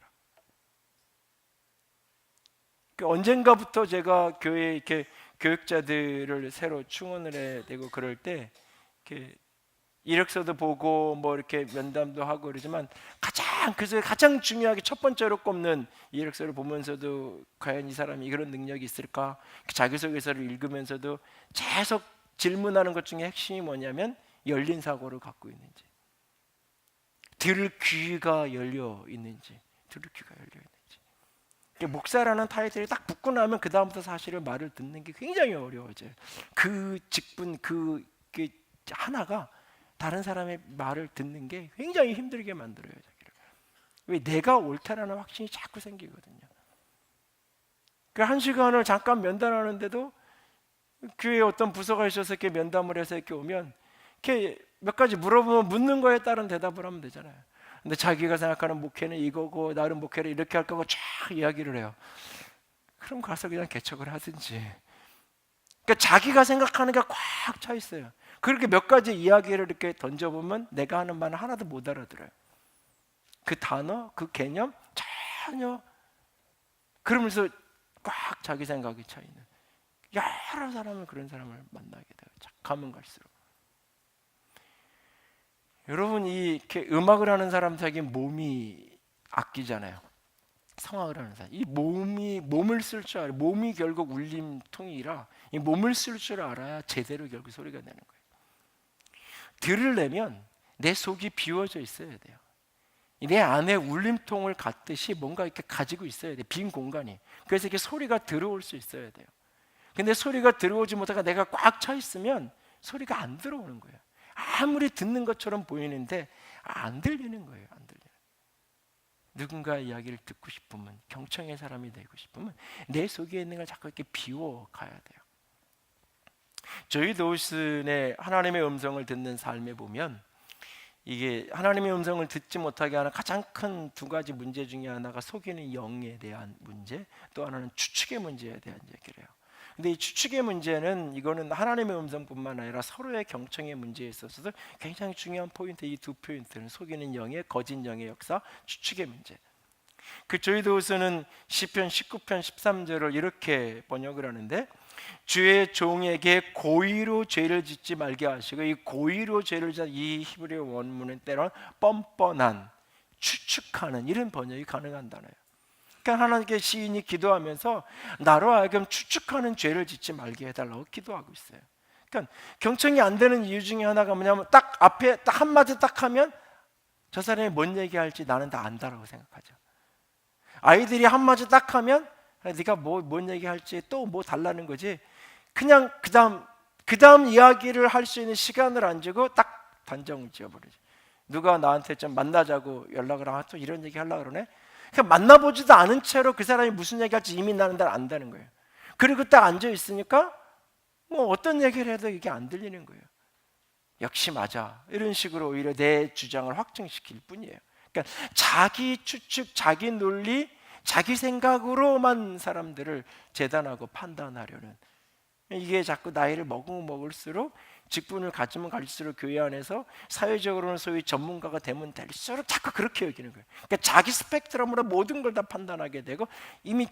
언젠가부터 제가 교회에 이렇게 교육자들을 새로 충원을 해야 되고 그럴 때 이렇게 이력서도 보고 뭐 이렇게 면담도 하고 그러지만 그래서 가장 중요하게 첫 번째로 꼽는 이력서를 보면서도 과연 이 사람이 이런 능력이 있을까? 자기소개서를 읽으면서도 계속 질문하는 것 중에 핵심이 뭐냐면 열린 사고를 갖고 있는지, 들을 귀가 열려 있는지, 들을 귀가 열려 있는지. 목사라는 타이틀이 딱 붙고 나면 그 다음부터 사실은 말을 듣는 게 굉장히 어려워져요. 그 직분 그 하나가 다른 사람의 말을 듣는 게 굉장히 힘들게 만들어요. 자기를. 왜? 내가 옳다라는 확신이 자꾸 생기거든요. 그 한 시간을 잠깐 면담하는데도 교회에 어떤 부서가 있어서 이렇게 면담을 해서 이렇게 오면 이렇게 몇 가지 물어보면 묻는 거에 따른 대답을 하면 되잖아요. 근데 자기가 생각하는 목회는 이거고 나름 목회를 이렇게 할 거고 쫙 이야기를 해요. 그럼 가서 그냥 개척을 하든지. 그러니까 자기가 생각하는 게 꽉 차 있어요. 그렇게 몇 가지 이야기를 이렇게 던져보면 내가 하는 말은 하나도 못 알아들어요. 그 단어, 그 개념 전혀. 그러면서 꽉 자기 생각이 차 있는 여러 사람을, 그런 사람을 만나게 돼요. 가면 갈수록. 여러분, 이렇게 음악을 하는 사람 자기 몸이 악기잖아요. 성악을 하는 사람, 이 몸을 쓸 줄 알아요. 몸이 결국 울림통이라 이 몸을 쓸 줄 알아야 제대로 결국 소리가 나는 거예요. 들으려면 내 속이 비워져 있어야 돼요. 내 안에 울림통을 갖듯이 뭔가 이렇게 가지고 있어야 돼. 빈 공간이. 그래서 이렇게 소리가 들어올 수 있어야 돼요. 근데 소리가 들어오지 못하고 내가 꽉 차 있으면 소리가 안 들어오는 거예요. 아무리 듣는 것처럼 보이는데 안 들리는 거예요. 안 들려요. 누군가 이야기를 듣고 싶으면, 경청의 사람이 되고 싶으면 내 속에 있는 걸 자꾸 이렇게 비워 가야 돼요. 조이 도슨의 하나님의 음성을 듣는 삶에 보면 이게 하나님의 음성을 듣지 못하게 하는 가장 큰 두 가지 문제 중에 하나가 속이는 영에 대한 문제, 또 하나는 추측의 문제에 대한 얘기를 해요. 근데 이 추측의 문제는, 이거는 하나님의 음성뿐만 아니라 서로의 경청의 문제에 있어서도 굉장히 중요한 포인트. 이 두 포인트는 속이는 영의, 거짓 영의 역사, 추측의 문제. 그 조이 도슨은 시편 19편 13절을 이렇게 번역을 하는데, 주의 종에게 고의로 죄를 짓지 말게 하시고, 이 고의로 죄를 짓는 이 히브리어 원문은 때론 뻔뻔한, 추측하는, 이런 번역이 가능한 단어예요. 그러니까 하나님께 시인이 기도하면서 나로 하여금 추측하는 죄를 짓지 말게 해달라고 기도하고 있어요. 그러니까 경청이 안 되는 이유 중에 하나가 뭐냐면, 딱 앞에 딱 한마디 딱 하면 저 사람이 뭔 얘기할지 나는 다 안다라고 생각하죠. 아이들이 한마디 딱 하면 네가 뭔 얘기할지 또 뭐 달라는 거지, 그냥 그 다음 이야기를 할 수 있는 시간을 안 주고 딱 단정을 지어버리죠. 누가 나한테 좀 만나자고 연락을 하면 또 이런 얘기 하려고 그러네. 그냥 만나보지도 않은 채로 그 사람이 무슨 얘기할지 이미 나는 다 안다는 거예요. 그리고 딱 앉아 있으니까 뭐 어떤 얘기를 해도 이게 안 들리는 거예요. 역시 맞아, 이런 식으로 오히려 내 주장을 확증시킬 뿐이에요. 그러니까 자기 추측, 자기 논리, 자기 생각으로만 사람들을 재단하고 판단하려는, 이게 자꾸 나이를 먹으면 먹을수록, 직분을 가지면 갈수록 교회 안에서 사회적으로는 소위 전문가가 되면 될수록 자꾸 그렇게 여기는 거예요. 그러니까 자기 스펙트럼으로 모든 걸 다 판단하게 되고, 이미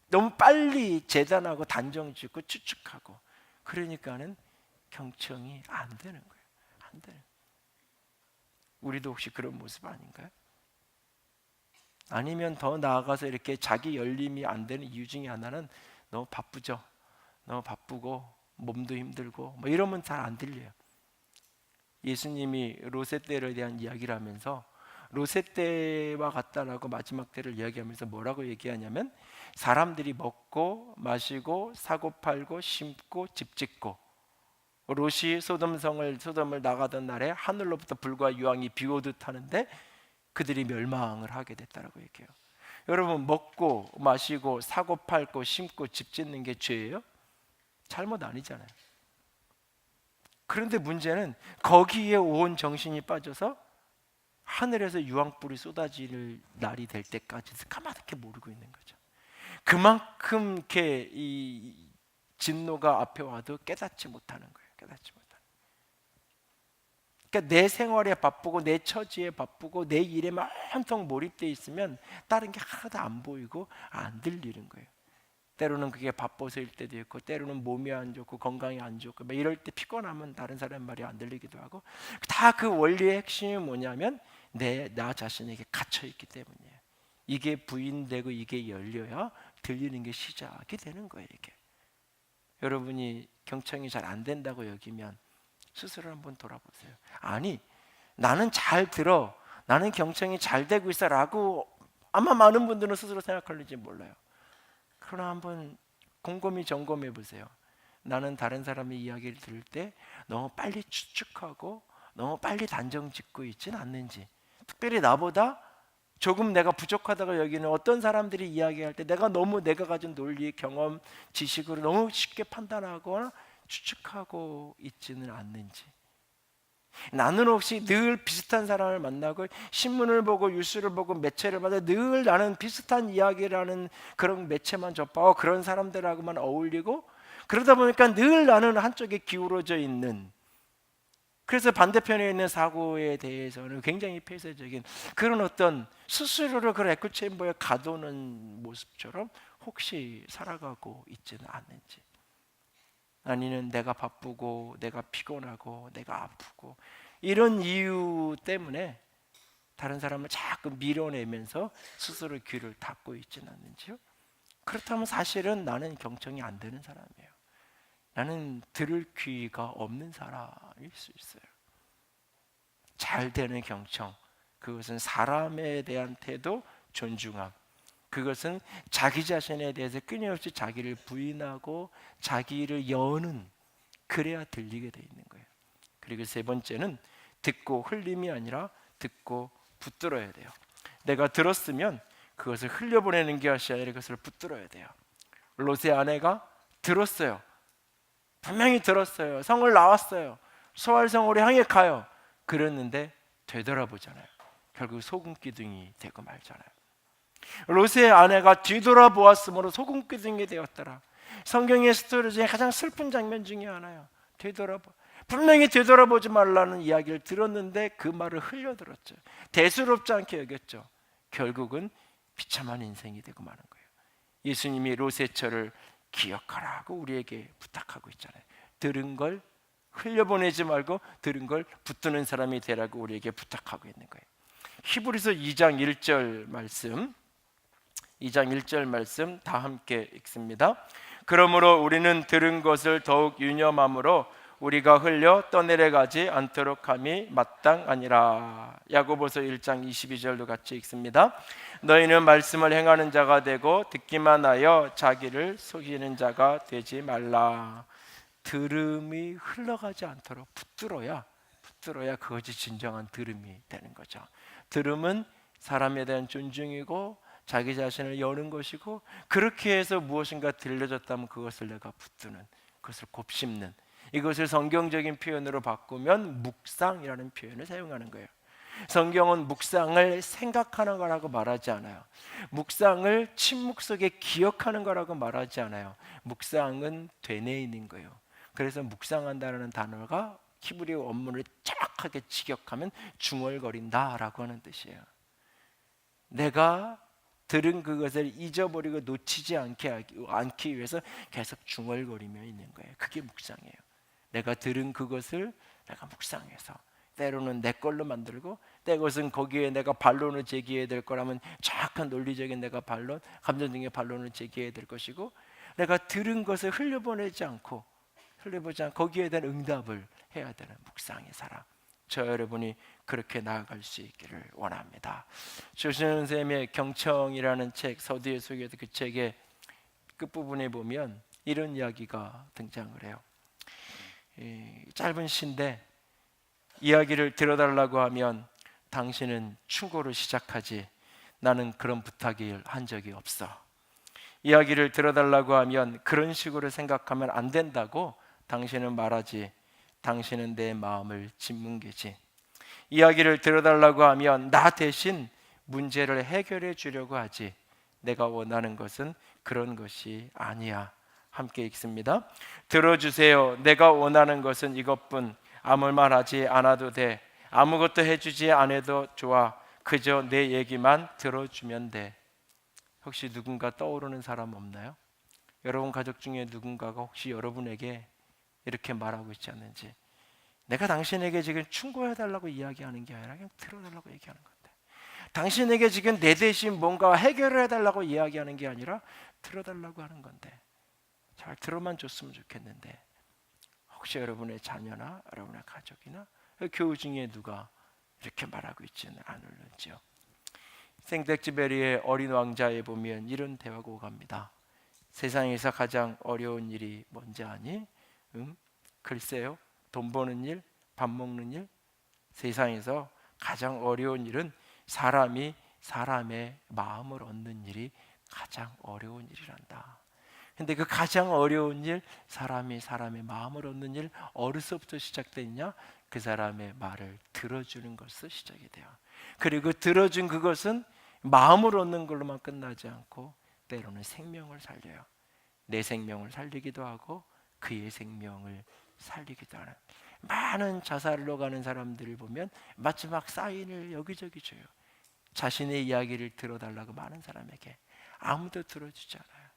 너무 빨리 재단하고 단정 짓고 추측하고, 그러니까는 경청이 안 되는 거예요. 안 돼요. 우리도 혹시 그런 모습 아닌가요? 아니면 더 나아가서 이렇게 자기 열림이 안 되는 이유 중에 하나는 너무 바쁘죠. 너무 바쁘고 몸도 힘들고 뭐 이러면 잘 안 들려요. 예수님이 롯의 때에 대한 이야기를 하면서 롯의 때와 같다라고 마지막 때를 이야기하면서 뭐라고 얘기하냐면, 사람들이 먹고 마시고 사고 팔고 심고 집 짓고, 롯이 소돔을 나가던 날에 하늘로부터 불과 유황이 비오듯 하는데 그들이 멸망을 하게 됐다라고 얘기해요. 여러분, 먹고 마시고 사고 팔고 심고 집 짓는 게 죄예요? 잘못 아니잖아요. 그런데 문제는 거기에 온 정신이 빠져서 하늘에서 유황불이 쏟아질 날이 될 때까지 까맣게 모르고 있는 거죠. 그만큼 이렇게 이 진노가 앞에 와도 깨닫지 못하는 거예요. 깨닫지 못하는. 그러니까 내 생활에 바쁘고 내 처지에 바쁘고 내 일에 온통 몰입되어 있으면 다른 게 하나도 안 보이고 안 들리는 거예요. 때로는 그게 바빠서일 때도 있고, 때로는 몸이 안 좋고 건강이 안 좋고 막 이럴 때 피곤하면 다른 사람 말이 안 들리기도 하고, 다 그 원리의 핵심이 뭐냐면 나 자신에게 갇혀 있기 때문이에요. 이게 부인되고 이게 열려야 들리는 게 시작이 되는 거예요. 이게 여러분이 경청이 잘 안 된다고 여기면 스스로 한번 돌아보세요. 아니, 나는 잘 들어, 나는 경청이 잘 되고 있어 라고 아마 많은 분들은 스스로 생각할지 몰라요. 그러나 한번 곰곰이 점검해 보세요. 나는 다른 사람의 이야기를 들을 때 너무 빨리 추측하고 너무 빨리 단정 짓고 있지는 않는지, 특별히 나보다 조금 내가 부족하다고 여기는 어떤 사람들이 이야기할 때 내가 너무 내가 가진 논리, 경험, 지식으로 너무 쉽게 판단하거나 추측하고 있지는 않는지, 나는 혹시 늘 비슷한 사람을 만나고 신문을 보고 뉴스를 보고 매체를 봐도 늘 나는 비슷한 이야기를 하는 그런 매체만 접하고 그런 사람들하고만 어울리고, 그러다 보니까 늘 나는 한쪽에 기울어져 있는, 그래서 반대편에 있는 사고에 대해서는 굉장히 폐쇄적인 그런 어떤 스스로를 그런 에코체인버에 가두는 모습처럼 혹시 살아가고 있지는 않는지, 아니면 내가 바쁘고 내가 피곤하고 내가 아프고 이런 이유 때문에 다른 사람을 자꾸 밀어내면서 스스로 귀를 닫고 있지는 않는지요? 그렇다면 사실은 나는 경청이 안 되는 사람이에요. 나는 들을 귀가 없는 사람일 수 있어요. 잘 되는 경청, 그것은 사람에 대한 태도, 존중함, 그것은 자기 자신에 대해서 끊임없이 자기를 부인하고 자기를 여는, 그래야 들리게 돼 있는 거예요. 그리고 세 번째는 듣고 흘림이 아니라 듣고 붙들어야 돼요. 내가 들었으면 그것을 흘려보내는 것이 아니라 그것을 붙들어야 돼요. 롯의 아내가 들었어요. 분명히 들었어요. 성을 나왔어요. 소알성으로 향해 가요. 그랬는데 되돌아보잖아요. 결국 소금기둥이 되고 말잖아요. 롯의 아내가 뒤돌아보았으므로 소금기둥이 되었더라. 성경의 스토리 중에 가장 슬픈 장면 중에 하나요. 분명히 되돌아보지 말라는 이야기를 들었는데 그 말을 흘려들었죠. 대수롭지 않게 여겼죠. 결국은 비참한 인생이 되고 마는 거예요. 예수님이 롯의 철을 기억하라고 우리에게 부탁하고 있잖아요. 들은 걸 흘려보내지 말고 들은 걸 붙드는 사람이 되라고 우리에게 부탁하고 있는 거예요. 히브리서 2장 1절 말씀, 2장 1절 말씀 다 함께 읽습니다. 그러므로 우리는 들은 것을 더욱 유념함으로 우리가 흘려 떠내려가지 않도록 함이 마땅하니라. 야고보서 1장 22절도 같이 읽습니다. 너희는 말씀을 행하는 자가 되고 듣기만 하여 자기를 속이는 자가 되지 말라. 들음이 흘러가지 않도록 붙들어야 그것이 진정한 들음이 되는 거죠. 들음은 사람에 대한 존중이고 자기 자신을 여는 것이고, 그렇게 해서 무엇인가 들려졌다면 그것을 내가 붙드는, 그것을 곱씹는, 이것을 성경적인 표현으로 바꾸면 묵상이라는 표현을 사용하는 거예요. 성경은 묵상을 생각하는 거라고 말하지 않아요. 묵상을 침묵 속에 기억하는 거라고 말하지 않아요. 묵상은 되뇌이는 거예요. 그래서 묵상한다는 단어가 히브리 원문을 정확하게 직역하면 중얼거린다라고 하는 뜻이에요. 내가 들은 그것을 잊어버리고 놓치지 않기 위해서 계속 중얼거리며 있는 거예요. 그게 묵상이에요. 내가 들은 그것을 내가 묵상해서 때로는 내 걸로 만들고, 때것은 거기에 내가 반론을 제기해야 될 거라면 정확한 논리적인 내가 반론, 감정적인 반론을 제기해야 될 것이고, 내가 들은 것을 흘려보지 않고 거기에 대한 응답을 해야 되는 묵상의 사람, 저 여러분이 그렇게 나아갈 수 있기를 원합니다. 조신현 선생님의 경청이라는 책, 서두에 소개된 그 책의 끝부분에 보면 이런 이야기가 등장을 해요. 짧은 시인데 이야기를 들어달라고 하면 당신은 충고를 시작하지, 나는 그런 부탁을 한 적이 없어. 이야기를 들어달라고 하면 그런 식으로 생각하면 안 된다고 당신은 말하지, 당신은 내 마음을 짚는 게지. 이야기를 들어달라고 하면 나 대신 문제를 해결해 주려고 하지, 내가 원하는 것은 그런 것이 아니야. 함께 읽습니다. 들어주세요. 내가 원하는 것은 이것뿐. 아무 말 하지 않아도 돼. 아무것도 해주지 않아도 좋아. 그저 내 얘기만 들어주면 돼. 혹시 누군가 떠오르는 사람 없나요? 여러분 가족 중에 누군가가 혹시 여러분에게 이렇게 말하고 있지 않는지, 내가 당신에게 지금 충고해달라고 이야기하는 게 아니라 그냥 들어달라고 얘기하는 건데, 당신에게 지금 내 대신 뭔가 해결을 해달라고 이야기하는 게 아니라 들어달라고 하는 건데, 잘 들어만 줬으면 좋겠는데, 혹시 여러분의 자녀나 여러분의 가족이나 교우 중에 누가 이렇게 말하고 있지는 않을지요? 생텍쥐베리의 어린 왕자에 보면 이런 대화가 오갑니다. 세상에서 가장 어려운 일이 뭔지 아니? 글쎄요, 돈 버는 일, 밥 먹는 일, 세상에서 가장 어려운 일은 사람이 사람의 마음을 얻는 일이 가장 어려운 일이란다. 근데 그 가장 어려운 일, 사람이 사람의 마음을 얻는 일, 어디서부터 시작되느냐? 그 사람의 말을 들어주는 것으로 시작이 돼요. 그리고 들어준 그것은 마음을 얻는 걸로만 끝나지 않고 때로는 생명을 살려요. 내 생명을 살리기도 하고 그의 생명을 살리기도 하는, 많은 자살로 가는 사람들을 보면 마지막 사인을 여기저기 줘요. 자신의 이야기를 들어달라고 많은 사람에게. 아무도 들어주지 않아요.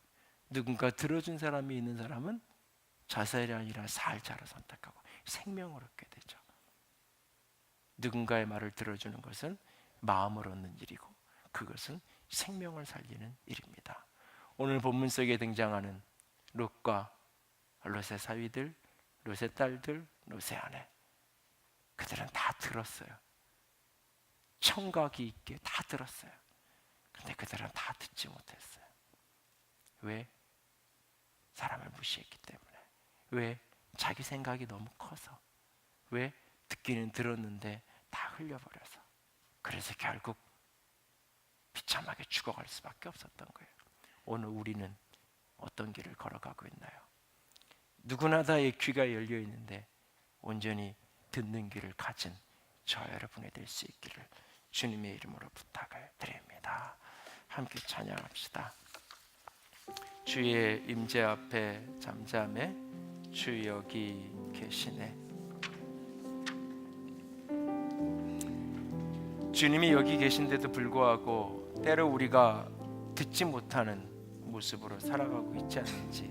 누군가 들어준 사람이 있는 사람은 자살이 아니라 살자로 선택하고 생명을 얻게 되죠. 누군가의 말을 들어주는 것은 마음을 얻는 일이고 그것은 생명을 살리는 일입니다. 오늘 본문 속에 등장하는 롯과 롯의 사위들, 롯의 딸들, 롯의 아내, 그들은 다 들었어요. 청각이 있게 다 들었어요. 근데 그들은 다 듣지 못했어요. 왜? 사람을 무시했기 때문에. 왜? 자기 생각이 너무 커서. 왜? 듣기는 들었는데 다 흘려버려서. 그래서 결국 비참하게 죽어갈 수밖에 없었던 거예요. 오늘 우리는 어떤 길을 걸어가고 있나요? 누구나 다의 귀가 열려 있는데 온전히 듣는 귀를 가진 저 여러분이 될 수 있기를 주님의 이름으로 부탁을 드립니다. 함께 찬양합시다. 주의 임재 앞에 잠잠해 주 여기 계시네. 주님이 여기 계신데도 불구하고 때로 우리가 듣지 못하는 모습으로 살아가고 있지 않은지,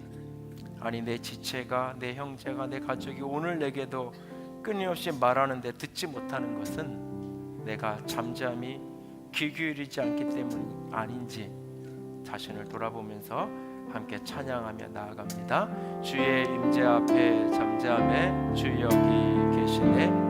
아니 내 지체가, 내 형제가, 내 가족이 오늘 내게도 끊임없이 말하는데 듣지 못하는 것은 내가 잠잠히 귀 기울이지 않기 때문 아닌지 자신을 돌아보면서 함께 찬양하며 나아갑니다. 주의 임재 앞에 잠잠해 주 여기 계시네.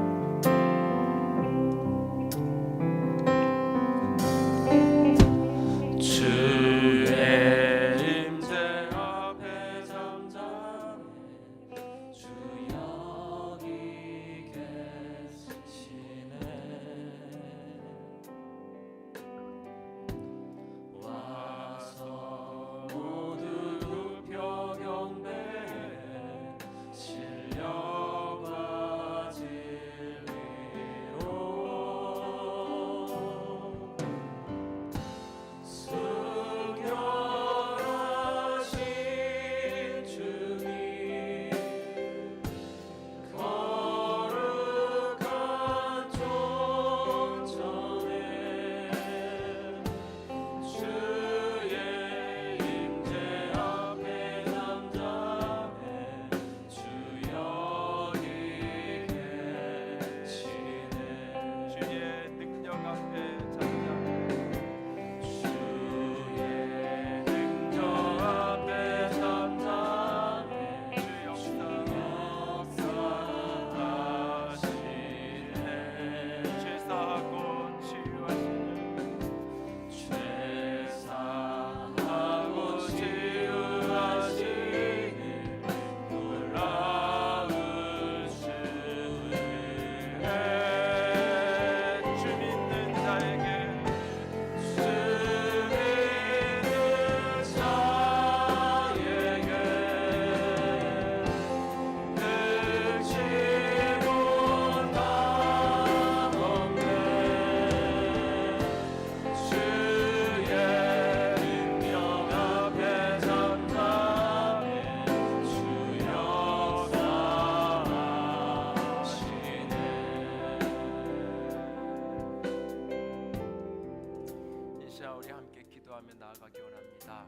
우리 함께 기도하며 나아가기 원합니다.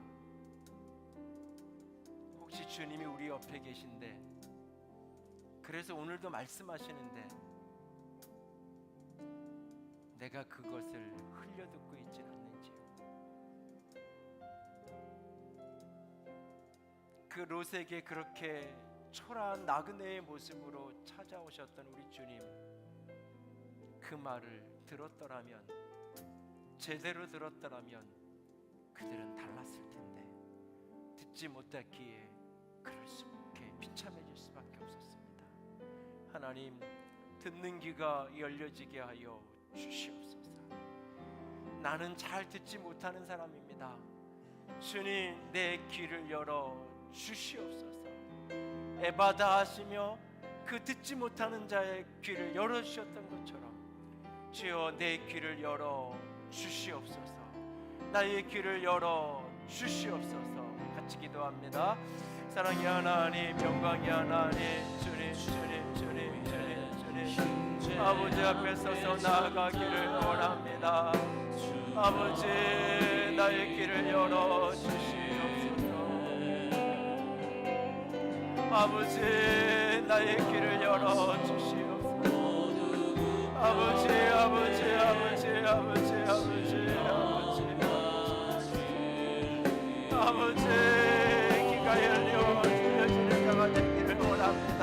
혹시 주님이 우리 옆에 계신데, 그래서 오늘도 말씀하시는데 내가 그것을 흘려듣고 있지 않는지요? 그 롯에게 그렇게 초라한 나그네의 모습으로 찾아오셨던 우리 주님, 그 말을 들었더라면, 제대로 들었더라면 그들은 달랐을 텐데 듣지 못했기에 그럴 수밖에 비참해질 수밖에 없었습니다. 하나님, 듣는 귀가 열려지게 하여 주시옵소서. 나는 잘 듣지 못하는 사람입니다. 주님, 내 귀를 열어 주시옵소서. 에바다 하시며 그 듣지 못하는 자의 귀를 열어주셨던 것처럼 주여, 내 귀를 열어 주시옵소서. 나의 귀를 열어 주시옵소서. 같이 기도합니다. 사랑의 하나님, 영광의 하나님, 주님, 주님, 주님, 주님, 주님, 아버지 앞에 서서 나아가기를 원합니다. 아버지, 나의 귀를 열어 주시옵소서. 아버지, 나의 귀를 열어 주시옵소서. 아버지, 아버지, 아버지, 아버지, 아버지, 아버지, 아버지, 귀가 열려 들려지는 자가 되기를 원합니다.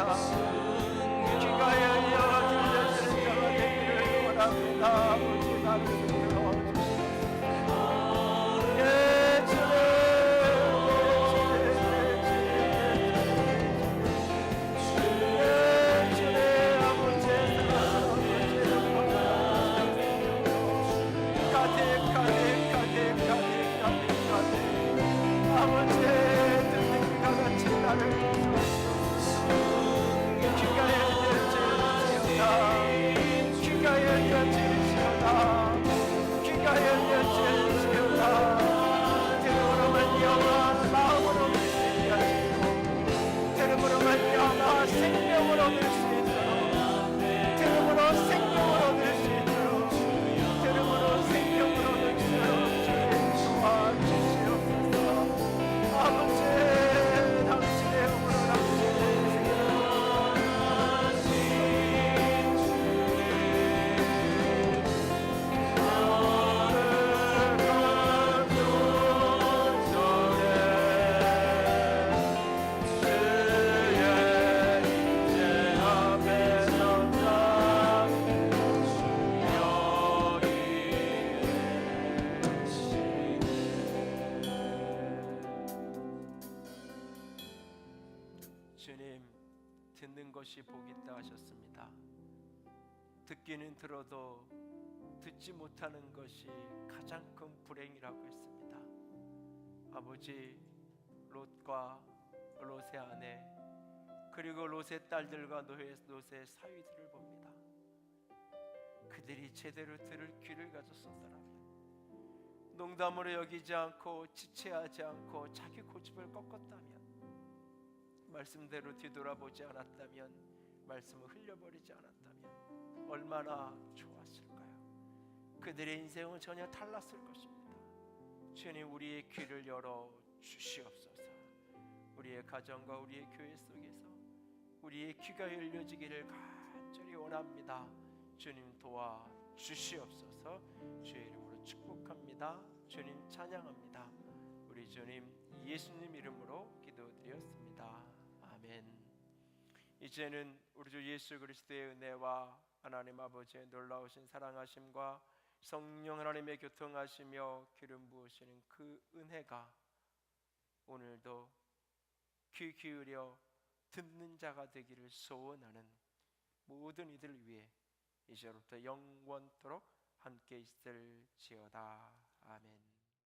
귀가 열려 들려지는 자가 되기를 원합니다. 아버지, 나를 불러주시옵소서. 예, 주님. 생명을 얻을 수 있도록, 들음으로 생명을 얻을 수 있도록, 들음으로 생명을 얻을 수 있도록 도와주시옵소서. 아버지, 당신의 영으로 당신의 주님, 듣는 것이 복이 있다 하셨습니다. 듣기는 들어도 듣지 못하는 것이 가장 큰 불행이라고 했습니다. 아버지, 롯과 롯의 아내, 그리고 롯의 딸들과 롯의 사위들을 봅니다. 그들이 제대로 들을 귀를 가졌었더라면, 농담으로 여기지 않고 지체하지 않고 자기 고집을 꺾었다면, 말씀대로 뒤돌아보지 않았다면, 말씀을 흘려버리지 않았다면 얼마나 좋았을까요? 그들의 인생은 전혀 달랐을 것입니다. 주님, 우리의 귀를 열어 주시옵소서. 우리의 가정과 우리의 교회 속에서 우리의 귀가 열려지기를 간절히 원합니다. 주님, 도와 주시옵소서. 주의 이름으로 축복합니다. 주님, 찬양합니다. 우리 주님 예수님 이름으로 기도드렸습니다. 아멘. 이제는 우리 주 예수 그리스도의 은혜와 하나님 아버지의 놀라우신 사랑하심과 성령 하나님의 교통하시며 기름 부으시는 그 은혜가 오늘도 귀 기울여 듣는 자가 되기를 소원하는 모든 이들을 위해 이제부터 영원토록 함께 있을지어다. 아멘.